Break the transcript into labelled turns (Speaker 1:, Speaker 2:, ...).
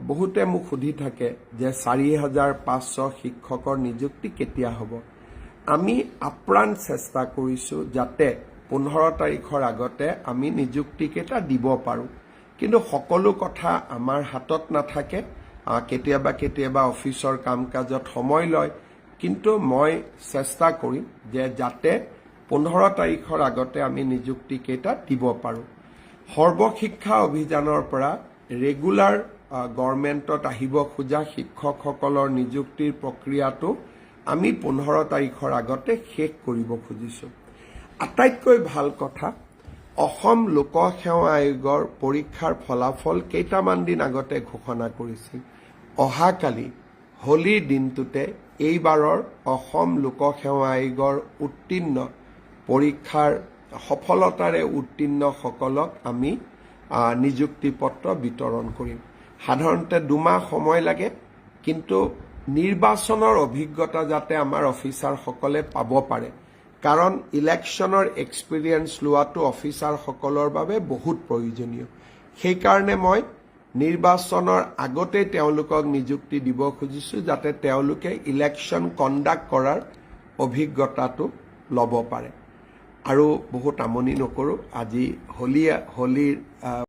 Speaker 1: বহুতে মোক সুধি থাকে যে 4,500 শিক্ষকৰ নিযুক্তি কেতিয়া হ'ব। আমি আপ্ৰাণ চেষ্টা কৰিছোঁ যাতে 15 তাৰিখৰ আগতে আমি নিযুক্তিকেইটা দিব পাৰোঁ। কিন্তু সকলো কথা আমাৰ হাতত নাথাকে, কেতিয়াবা কেতিয়াবা অফিচৰ কাম কাজত সময় লয়। কিন্তু মই চেষ্টা কৰিম যে যাতে 15 তাৰিখৰ আগতে আমি নিযুক্তিকেইটা দিব পাৰোঁ। সৰ্বশিক্ষা অভিযানৰ পৰা ৰেগুলাৰ গভৰ্ণমেণ্টত আহিব খোজা শিক্ষকসকলৰ নিযুক্তিৰ প্ৰক্ৰিয়াটো আমি 15 তাৰিখৰ আগতে শেষ কৰিব খুজিছোঁ। আটাইতকৈ ভাল কথা, অসম লোকসেৱা আয়োগৰ পৰীক্ষাৰ ফলাফল কেইটামান দিন আগতে ঘোষণা কৰিছিল। অহাকালি হোলীৰ দিনটোতে এইবাৰৰ অসম লোকসেৱা আয়োগৰ উত্তীৰ্ণ পৰীক্ষাৰ সফলতাৰে উত্তীৰ্ণসকলক আমি নিযুক্তি পত্ৰ বিতৰণ কৰিম। সাধাৰণতে 2 মাহ সময় লাগে, কিন্তু নিৰ্বাচনৰ অভিজ্ঞতা যাতে আমাৰ অফিচাৰসকলে পাব পাৰে, কাৰণ ইলেকশ্যনৰ এক্সপিৰিয়েঞ্চ লোৱাটো অফিচাৰসকলৰ বাবে বহুত প্ৰয়োজনীয়। সেইকাৰণে মই নিৰ্বাচনৰ আগতে তেওঁলোকক নিযুক্তি দিব খুজিছোঁ যাতে তেওঁলোকে ইলেকশ্যন কণ্ডাক্ট কৰাৰ অভিজ্ঞতাটো ল'ব পাৰে। আৰু বহুত আমনি নকৰোঁ, আজি হোলীৰ